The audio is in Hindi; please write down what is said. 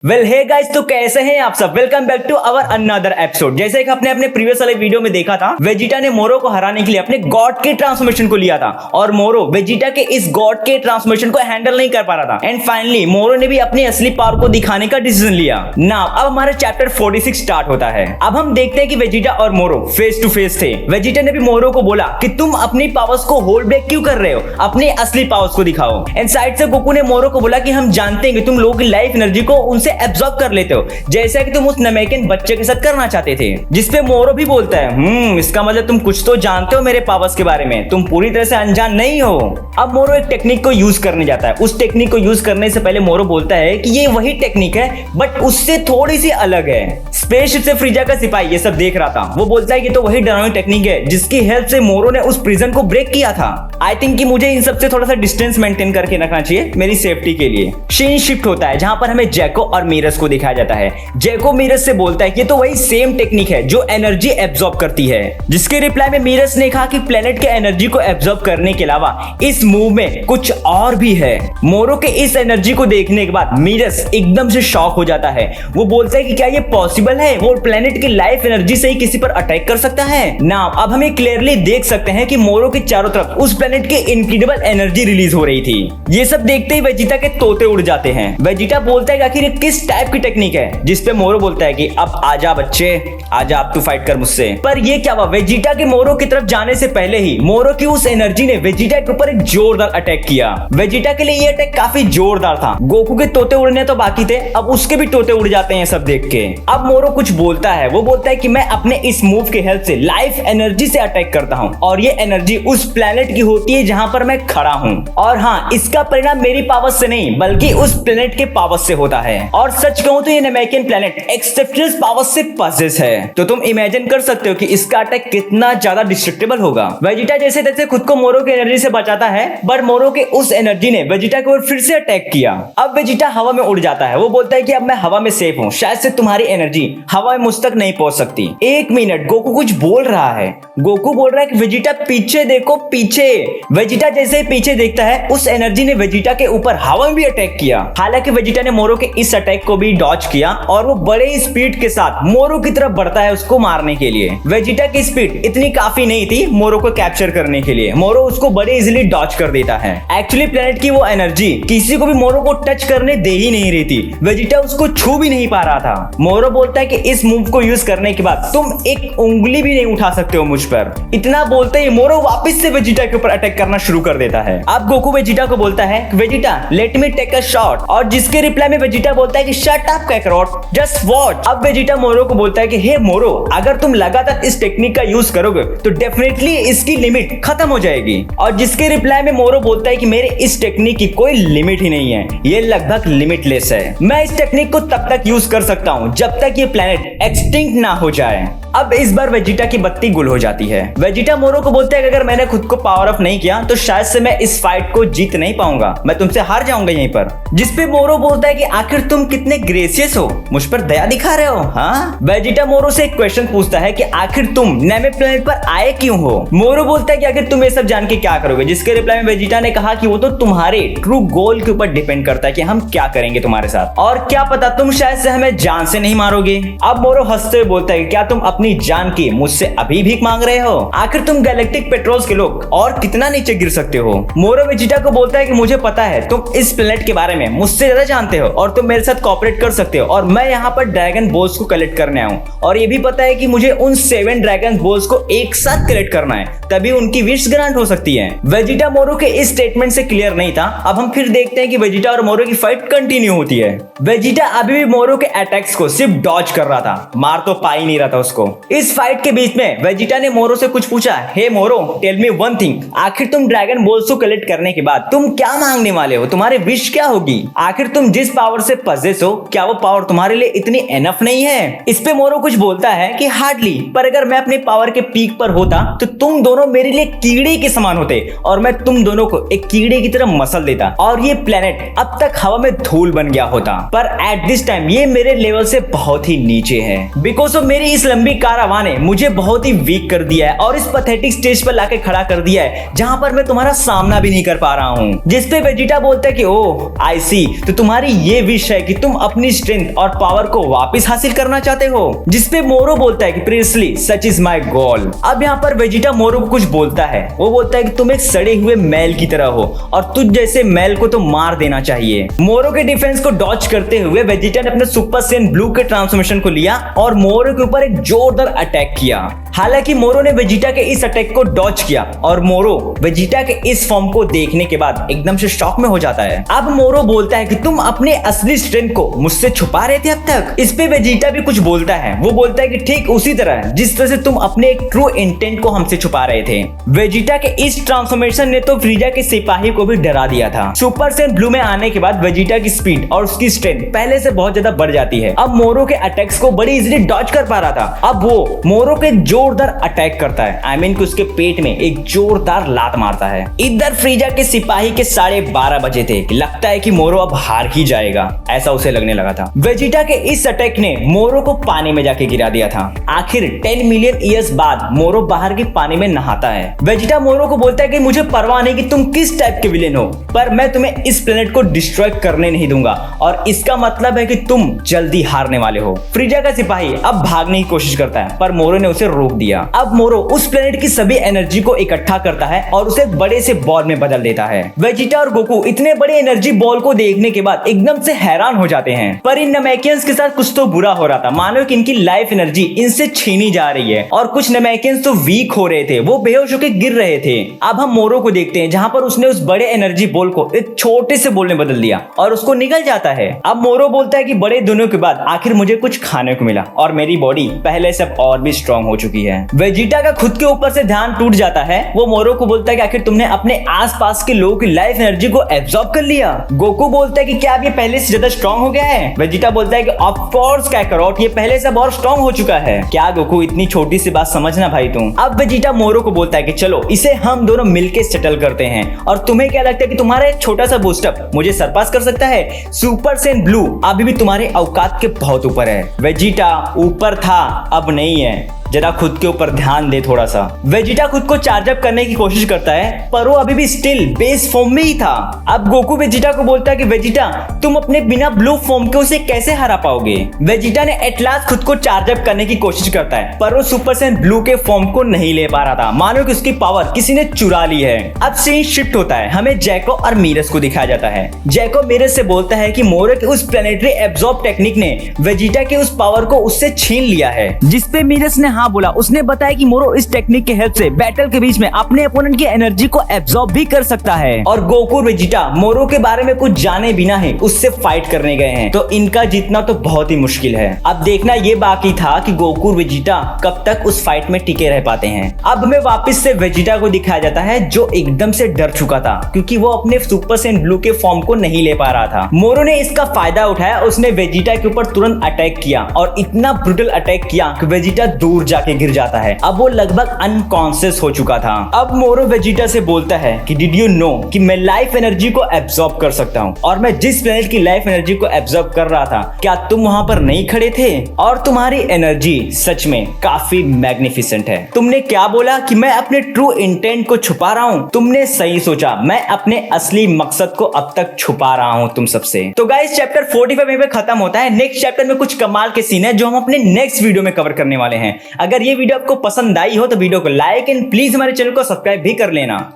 वेल हे गाइस, तो कैसे हैं आप सब। Welcome back to our another episode. जैसे कि आपने अपने प्रीवियस वाले वीडियो में देखा था, वेजिटा ने मोरो को हराने के लिए अपने गॉड के ट्रांसफॉर्मेशन को लिया था और मोरो वेजिटा के इस गॉड के ट्रांसफॉर्मेशन को हैंडल नहीं कर पा रहा था। एंड फाइनली मोरो ने भी अपनी असली पावर को दिखाने का डिसीजन लिया। नाउ अब हमारा चैप्टर 46 स्टार्ट होता है। अब हम देखते हैं कि वेजिटा और मोरो फेस टू फेस थे। वेजिटा ने भी मोरो को बोला कि तुम अपनी पावर्स को होल्ड बैक क्यों कर रहे हो, अपनी असली पावर्स को दिखाओ। एंड साइड से गोकू ने मोरो को बोला कि हम जानते हैं कि तुम लोगों की लाइफ एनर्जी को उनसे एब्जॉर्ब कर लेते हो, जैसा कि तुम उस नमेकिन बच्चे के साथ करना चाहते थे। जिसपे मोरो भी बोलता है इसका मतलब तुम कुछ तो जानते हो मेरे पावर्स के बारे में, तुम पूरी तरह से अनजान नहीं हो। अब मोरो एक टेक्निक को यूज करने जाता है। उस टेक्निक को यूज करने से पहले मोरो बोलता है कि ये वही टेक्निक है बट उससे थोड़ी सी अलग है। स्पेसशिप से फ्रीजा का सिपाही ये सब देख रहा था। वो बोलता है कि तो वही डरावनी टेक्निक है जिसकी हेल्प से मोरो ने उस प्रिजन को ब्रेक किया था। आई थिंक कि मुझे इन सबसे थोड़ा सा डिस्टेंस मेंटेन करके रखना चाहिए मेरी सेफ्टी के लिए। सीन शिफ्ट होता है जहां पर हमें जैको और मीरस को दिखाया जाता है। जैको मीरस से बोलता है कि तो वही सेम टेक्निक है जो एनर्जी एब्जॉर्ब करती है। जिसके रिप्लाई में मीरस ने कहा कि प्लेनेट के एनर्जी को एब्जॉर्ब करने के अलावा इस मूव में कुछ और भी है। मोरो के इस एनर्जी को देखने के बाद मीरस एकदम से शॉक हो जाता है। वो बोलता है कि क्या ये पॉसिबल है, वो प्लेनेट की लाइफ एनर्जी से ही किसी पर अटैक कर सकता है। नाउ अब हमें क्लियरली देख सकते हैं कि मोरो के चारों तरफ उस प्लेनेट की इनक्रेडिबल एनर्जी रिलीज हो रही थी। ये सब देखते ही वेजिटा के तोते उड़ जाते हैं। वेजिटा बोलता है कि आखिर ये किस टाइप की टेक्निक है, जिसपे मोरो बोलता है कि अब आजा बच्चे, आजा अब तू फाइट कर मुझसे। पर ये क्या हुआ, वेजिटा के मोरो की तरफ जाने से पहले ही मोरो की उस एनर्जी ने वेजिटा के ऊपर एक जोरदार अटैक किया। वेजिटा के लिए ये अटैक काफी जोरदार था। गोकू के तोते उड़ने तो बाकी थे, अब उसके भी तोते उड़ जाते हैं सब देख के। अब मोरो कुछ बोलता है। वो बोलता है कि मैं अपने इस मूव की हेल्प से लाइफ एनर्जी से अटैक करता हूँ और ये एनर्जी उस प्लेनेट की होती है जहां पर मैं खड़ा हूँ। और हाँ, इसका परिणाम मेरी पावर से नहीं बल्कि उस प्लेनेट के पावर से होता है। और सच कहूं तो ये नमेकियन प्लेनेट एक्सेप्शनल पावर से पजेस है। तो तुम इमेजिन कर सकते हो कि इसका अटैक कितना ज्यादा डिस्ट्रक्टेबल होगा। वेजिटा जैसे तैसे खुद को मोरो की एनर्जी से बचाता है बट मोरो के उस एनर्जी ने वेजिटा के ऊपर फिर से अटैक किया। अब वेजिटा हवा में उड़ जाता है। वो बोलता है कि अब मैं हवा में सेफ हूँ, शायद से तुम्हारी एनर्जी हवा में मुझ तक नहीं पहुंच सकती। एक मिनट, गोकू कुछ बोल रहा है। गोकू बोल रहा है कि वेजिटा पीछे देखो, पीछे। वेजिटा जैसे ही पीछे देखता है उस एनर्जी ने वेजिटा के ऊपर हवा में भी अटैक किया। हालांकि वेजिटा ने मोरो के इस अटैक को भी डॉज किया और वो बड़े स्पीड के साथ मोरो की तरफ बढ़ता है उसको मारने के लिए। वेजिटा की स्पीड इतनी काफी नहीं थी मोरो को कैप्चर करने के लिए। मोरो उसको बड़े इजीली डॉज कर देता है। एक्चुअली प्लेनेट की वो एनर्जी किसी को भी मोरो को टच करने दे ही नहीं रही थी। वेजिटा उसको छू भी नहीं पा रहा था। मोरो बोलता है कि इस मूव को यूज करने के बाद तुम एक उंगली भी नहीं उठा सकते हो मुझ पर। इतना बोलते ही मोरो वापस से वेजिटा के ऊपर अटैक करना शुरू कर देता है। अब गोकू वेजिटा को बोलता है Vegeta let me take a shot, और जिसके रिप्लाई में वेजिटा बोलता है कि shut up Kakarot, just watch. अब वेजिटा मोरो को बोलता है कि हे मोरो, अगर तुम लगातार इस टेक्निक का यूज करोगे तो डेफिनेटली इसकी लिमिट खत्म हो जाएगी। और जिसके रिप्लाई में मोरो बोलता है कि मेरे इस टेक्निक की कोई लिमिट ही नहीं है, ये लगभग लिमिटलेस है। मैं इस टेक्निक को तब तक यूज कर सकता हूं जब तक ये प्लेनेट एक्सटिंक्ट ना हो जाए। अब इस बार वेजिटा की बत्ती गुल हो जाती है। वेजिटा मोरो को बोलता है कि अगर मैंने खुद को पावर ऑफ नहीं किया तो शायद से मैं इस फाइट को जीत नहीं पाऊंगा, मैं तुमसे हार जाऊंगा यहीं पर। जिसपे मोरो बोलता है कि आखिर तुम कितने ग्रेसियस हो, मुझ पर दया दिखा रहे हो। हाँ, वेजिटा मोरो से एक क्वेश्चन पूछता है कि आखिर तुम नेमे प्लेनेट पर आए क्यों हो। मोरो बोलता है कि आखिर तुम ये सब जान के क्या करोगे। जिसके रिप्लाई में वेजिटा ने कहा कि वो तो तुम्हारे ट्रू गोल के ऊपर डिपेंड करता है कि हम क्या करेंगे तुम्हारे साथ, और क्या पता तुम शायद से हमें जान से नहीं मारोगे। अब मोरो हंसते हुए बोलता है क्या तुम अपनी जान की मुझसे अभी भीख मांग रहे हो, आखिर तुम गैलेक्टिक पेट्रोल्स के लोग और कितना नीचे गिर सकते हो। मोरो वेजिटा को बोलता है कि मुझे पता है तुम इस प्लेनेट के बारे में मुझसे ज्यादा जानते हो और तुम मेरे साथ कोऑपरेट कर सकते हो, और मैं यहाँ पर ड्रैगन बोल्स को कलेक्ट करने आऊं, और ये भी पता है कि मुझे उन 7 ड्रैगन बोल्स को एक साथ कलेक्ट करना है, तभी उनकी विश ग्रांट हो सकती है। वेजिटा मोरो के इस स्टेटमेंट से क्लियर नहीं था। अब हम फिर देखते हैं कि वेजिटा और मोरो की फाइट कंटिन्यू होती है। वेजिटा अभी भी मोरो के अटैक्स को सिर्फ डॉज कर रहा था, मार तो पा ही नहीं रहा था उसको। इस फाइट के बीच में वेजिटा ने मोरो से कुछ पूछा, हे मोरो टेल मी वन थिंग, आखिर तुम ड्रैगन बोल्स को कलेक्ट करने के बाद तुम क्या मांगने वाले हो, तुम्हारे विश क्या होगी, आखिर तुम जिस पावर से पजेस हो क्या वो पावर तुम्हारे लिए इतनी एनफ नहीं है। इस पे मोरो कुछ बोलता है कि हार्डली, पर अगर मैं अपने पावर के पीक पर होता तो तुम दोनों मेरे लिए कीड़े के समान होते और मैं तुम दोनों को एक कीड़े की तरह मसल देता और ये प्लेनेट अब तक हवा में धूल बन गया होता। पर एट दिस टाइम ये मेरे लेवल से बहुत ही नीचे है। बिकॉज ऑफ मेरी इस लंबी कारावान ने मुझे बहुत ही वीक कर दिया है और इस पैथेटिक स्टेज पर लाके खड़ा कर दिया है जहां पर मैं तुम्हारा सामना भी नहीं कर पा रहा हूँ। जिसपे वेजिटा बोलता है कि ओह आई सी, तो तुम्हारी ये विश है कि तुम अपनी स्ट्रेंथ और पावर को वापस हासिल करना चाहते हो। जिसपे मोरो बोलता है कि previously such is my goal. अब यहाँ पर वेजिटा मोरो को कुछ बोलता है। वो बोलता है कि तुम एक सड़े हुए मैल की तरह हो और तुझ जैसे मैल को तो मार देना चाहिए। मोरो के डिफेंस को डॉज करते हुए वेजिटा ने अपने सुपर सैयन ब्लू के ट्रांसफॉर्मेशन को लिया और मोरो के ऊपर एक जोरदार अटैक किया। हालांकि मोरो ने वेजिटा के इस अटैक को डॉज किया और मोरो वेजिटा के इस फॉर्म को देखने के बाद एकदम से शॉक में हो जाता है। अब मोरो बोलता है कि तुम अपने असली स्ट्रेंथ को मुझसे छुपा रहे थे अब तक। इस पे वेजिटा भी कुछ बोलता है। वो बोलता है कि ठीक उसी तरह जिस तरह से तुम अपने एक ट्रू इंटेंट को हमसे छुपा रहे थे। वेजिटा के इस ट्रांसफॉर्मेशन ने तो फ्रीजा के सिपाही को भी डरा दिया था। सुपर सैयन ब्लू में आने के बाद वेजिटा की स्पीड और उसकी स्ट्रेंथ पहले से बहुत ज्यादा बढ़ जाती है। अब मोरो के अटैक्स को बड़ी इजीली डॉज कर पा रहा था। अब वो मोरो के जोरदार अटैक करता है। आई मीन कि उसके पेट में एक जोरदार लात मारता है। इधर फ्रीजा के सिपाही के 12:30 बजे थे। लगता है कि मोरो अब हार ही जाएगा, ऐसा उसे लगने लगा था। वेजिटा के इस अटैक ने मोरो को पानी में जाके गिरा दिया था। आखिर 10 मिलियन ईयर्स बाद मोरो बाहर की पानी में नहाता है। वेजिटा मोरो को बोलता है कि मुझे परवाह नहीं कि तुम किस टाइप के विलेन हो, पर मैं तुम्हें इस प्लेनेट को डिस्ट्रॉय करने नहीं दूंगा और इसका मतलब है कि तुम जल्दी हारने वाले हो। फ्रीजा का सिपाही अब भागने की कोशिश करता है पर मोरो ने उसे रोक दिया। अब मोरो उस प्लेनेट की सभी एनर्जी को इकट्ठा करता है और उसे एक बड़े से बॉल में बदल देता है। वेजिटा और गोकू इतने बड़े एनर्जी बॉल को देखने के बाद एकदम से हैरान हो जाते हैं। पर इन नमैकियंस के साथ कुछ तो बुरा हो रहा था। मानो कि इनकी लाइफ एनर्जी इनसे छीनी जा रही है और कुछ नमैकियंस तो वीक हो रहे थे, वो बेहोश होकर गिर रहे थे। अब हम मोरो को देखते हैं जहां पर उसने उस बड़े एनर्जी बॉल को एक छोटे से बॉल में बदल दिया और उसको निकल जाता है। अब मोरो बोलता है कि बड़े दिनों के बाद आखिर मुझे कुछ खाने को मिला और मेरी बॉडी पहले से और भी स्ट्रांग हो चुकी है। वेजिटा का खुद के ऊपर से ध्यान टूट जाता है। वो मोरो को बोलता है कि आखिर तुमने अपने आसपास के लोगों की लाइफ एनर्जी को एब्जॉर्ब कर लिया। गोकू बोलता है कि क्या अब ये पहले से ज्यादा स्ट्रांग हो गया है। वेजिटा बोलता है कि ऑफ कोर्स काकारोट, ये पहले से बहुत स्ट्रांग हो चुका है। क्या गोकू इतनी छोटी सी बात समझना भाई तुम। अब वेजिटा मोरो को बोलता है कि चलो इसे हम दोनों मिलके सेटल करते हैं और तुम्हें क्या लगता है कि तुम्हारा एक छोटा सा बूस्टअप मुझे सरपास कर सकता है। सुपर सैयन ब्लू अभी भी तुम्हारे औकात के बहुत ऊपर है। वेजिटा ऊपर था अब नहीं है, जरा खुद के ऊपर ध्यान दे थोड़ा सा। वेजिटा खुद को चार्ज अप करने की कोशिश करता है पर वो अभी भी स्टिल बेस फॉर्म में ही था। अब गोकू वेजिटा को बोलता है कि वेजिटा तुम अपने बिना ब्लू फॉर्म के उसे कैसे हरा पाओगे। वेजिटा ने एट लास्ट खुद को चार्ज अप करने की कोशिश करता है पर वो सुपर सैयन ब्लू के फॉर्म को नहीं ले पा रहा था। मानो कि उसकी पावर किसी ने चुरा ली है। अब सीन शिफ्ट होता है, हमें जैको और मीरस को दिखाया जाता है। जैको मीरस से बोलता है कि मोरो के उस प्लेनेटरी एब्जॉर्ब टेक्निक ने वेजिटा के उस पावर को उससे छीन लिया है। जिसपे मीरस ने हाँ बोला। उसने बताया कि मोरो इस टेक्निक के हेल्प से बैटल के बीच में अपने अपोनेंट की एनर्जी को एब्जॉर्ब भी कर सकता है और गोकू और वेजिटा मोरो के बारे में कुछ जाने बिना ही उससे फाइट करने गए हैं, तो इनका जीतना तो बहुत ही मुश्किल है। अब देखना ये बाकी था कि गोकू और वेजिटा कब तक उस फाइट में टिके रह पाते हैं। अब हमें वापस से वेजिटा को दिखाया जाता है जो एकदम से डर चुका था क्योंकि वो अपने सुपर सैयन ब्लू के फॉर्म को नहीं ले पा रहा था। मोरो ने इसका फायदा उठाया, उसने वेजिटा के ऊपर तुरंत अटैक किया और इतना ब्रूटल अटैक किया कि वेजिटा दूर जाके गिर जाता है। अब वो लगभग अनकॉन्शियस हो चुका था। अब मोरो वेजिटा से बोलता है कि डिड यू नो कि मैं लाइफ एनर्जी को एब्जॉर्ब कर सकता हूँ और मैं जिस प्लेनेट की लाइफ एनर्जी को एब्जॉर्ब कर रहा था क्या तुम वहां पर नहीं खड़े थे और तुम्हारी एनर्जी सच में काफी मैग्निफिसेंट है। तुमने क्या बोला कि मैं अपने ट्रू इंटेंट को छुपा रहा हूँ, तुमने सही सोचा, मैं अपने असली मकसद को अब तक छुपा रहा हूँ तुम सबसे। तो गाइस चैप्टर 45 में खत्म होता है। नेक्स्ट चैप्टर में कुछ कमाल के सीन है जो हम अपने नेक्स्ट वीडियो में कवर करने वाले हैं। अगर ये वीडियो आपको पसंद आई हो तो वीडियो को लाइक एंड प्लीज हमारे चैनल को सब्सक्राइब भी कर लेना।